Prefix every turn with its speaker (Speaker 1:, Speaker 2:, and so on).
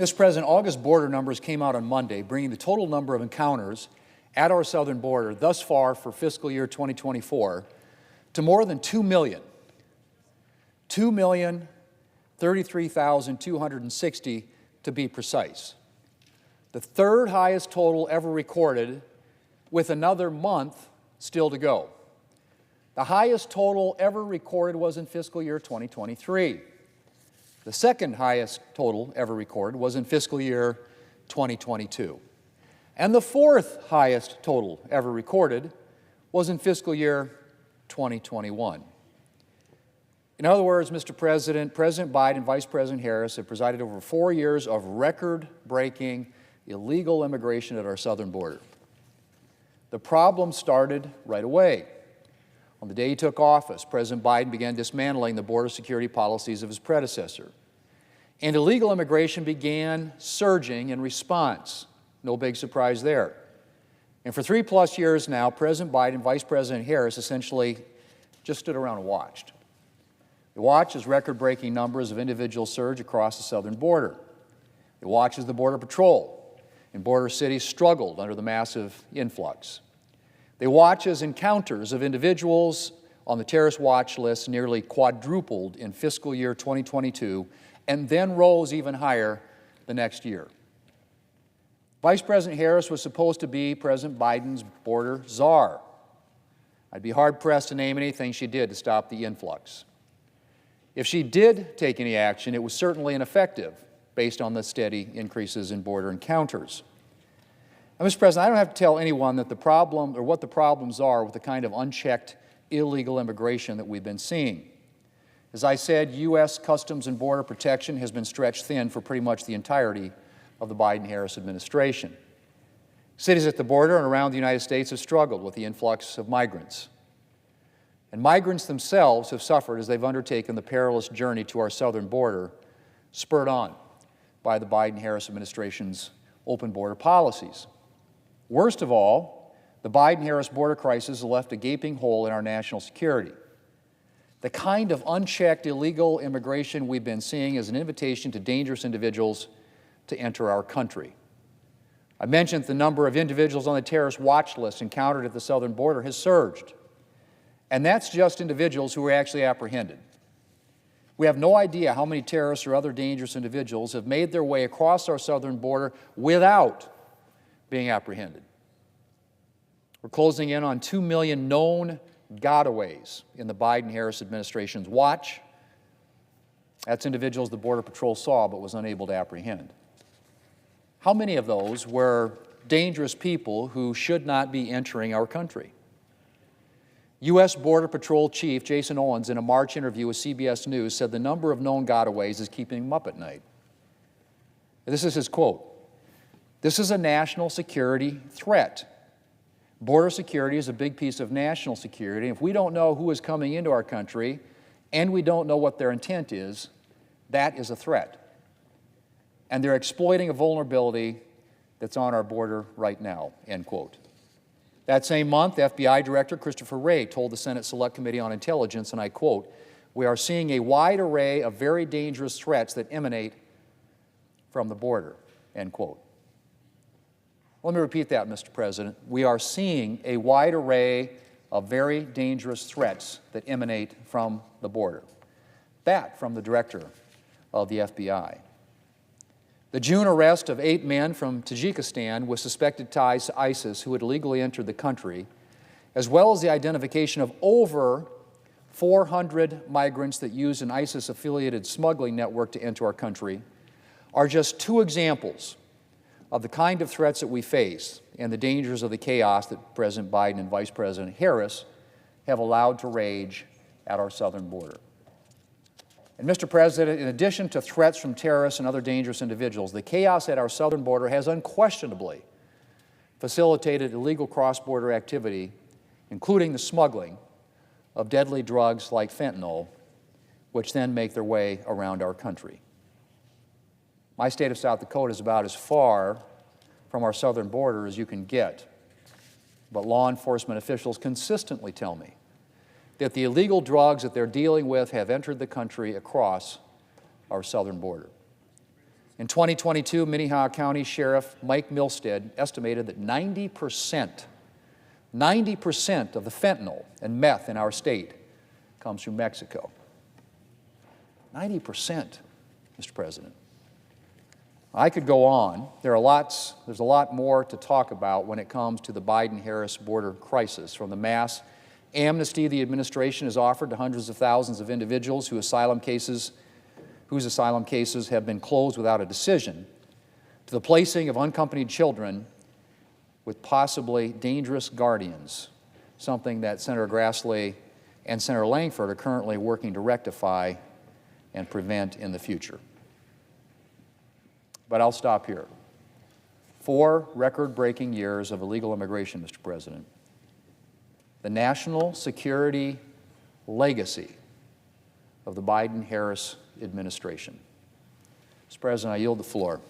Speaker 1: Mr. President, August border numbers came out on Monday, bringing the total number of encounters at our southern border thus far for fiscal year 2024 to more than 2 million. 2,033,260 to be precise. The third highest total ever recorded, with another month still to go. The highest total ever recorded was in fiscal year 2023. The second highest total ever recorded was in fiscal year 2022. And the fourth highest total ever recorded was in fiscal year 2021. In other words, Mr. President, President Biden and Vice President Harris have presided over 4 years of record-breaking illegal immigration at our southern border. The problem started right away. On the day he took office, President Biden began dismantling the border security policies of his predecessor. And illegal immigration began surging in response. No big surprise there. And for 3+ years now, President Biden and Vice President Harris essentially just stood around and watched. They watched as record-breaking numbers of individuals surge across the southern border. They watched as the Border Patrol in border cities struggled under the massive influx. They watch as encounters of individuals on the terrorist watch list nearly quadrupled in fiscal year 2022 and then rose even higher the next year. Vice President Harris was supposed to be President Biden's border czar. I'd be hard-pressed to name anything she did to stop the influx. If she did take any action, it was certainly ineffective based on the steady increases in border encounters. Now, Mr. President, I don't have to tell anyone that the problem or what the problems are with the kind of unchecked illegal immigration that we've been seeing. As I said, U.S. Customs and Border Protection has been stretched thin for pretty much the entirety of the Biden-Harris administration. Cities at the border and around the United States have struggled with the influx of migrants. And migrants themselves have suffered as they've undertaken the perilous journey to our southern border, spurred on by the Biden-Harris administration's open border policies. Worst of all, the Biden-Harris border crisis has left a gaping hole in our national security. The kind of unchecked illegal immigration we've been seeing is an invitation to dangerous individuals to enter our country. I mentioned the number of individuals on the terrorist watch list encountered at the southern border has surged. And that's just individuals who were actually apprehended. We have no idea how many terrorists or other dangerous individuals have made their way across our southern border without being apprehended. We're closing in on 2 million known gotaways in the Biden-Harris administration's watch. That's individuals the Border Patrol saw but was unable to apprehend. How many of those were dangerous people who should not be entering our country? U.S. Border Patrol Chief Jason Owens, in a March interview with CBS News, said the number of known gotaways is keeping him up at night. This is his quote. "This is a national security threat. Border security is a big piece of national security. If we don't know who is coming into our country and we don't know what their intent is, that is a threat. And they're exploiting a vulnerability that's on our border right now," end quote. That same month, FBI Director Christopher Wray told the Senate Select Committee on Intelligence, and I quote, "We are seeing a wide array of very dangerous threats that emanate from the border," end quote. Let me repeat that, Mr. President. We are seeing a wide array of very dangerous threats that emanate from the border. That from the Director of the FBI. The June arrest of 8 men from Tajikistan with suspected ties to ISIS who had illegally entered the country, as well as the identification of over 400 migrants that used an ISIS-affiliated smuggling network to enter our country, are just 2 examples of the kind of threats that we face and the dangers of the chaos that President Biden and Vice President Harris have allowed to rage at our southern border. And Mr. President, in addition to threats from terrorists and other dangerous individuals, the chaos at our southern border has unquestionably facilitated illegal cross-border activity, including the smuggling of deadly drugs like fentanyl, which then make their way around our country. My state of South Dakota is about as far from our southern border as you can get, but law enforcement officials consistently tell me that the illegal drugs that they're dealing with have entered the country across our southern border. In 2022, Minnehaha County Sheriff Mike Milstead estimated that 90% of the fentanyl and meth in our state comes from Mexico. 90%, Mr. President. I could go on. There's a lot more to talk about when it comes to the Biden-Harris border crisis, from the mass amnesty the administration has offered to hundreds of thousands of individuals whose asylum cases have been closed without a decision, to the placing of unaccompanied children with possibly dangerous guardians, something that Senator Grassley and Senator Langford are currently working to rectify and prevent in the future. But I'll stop here. 4 record-breaking years of illegal immigration, Mr. President. The national security legacy of the Biden-Harris administration. Mr. President, I yield the floor.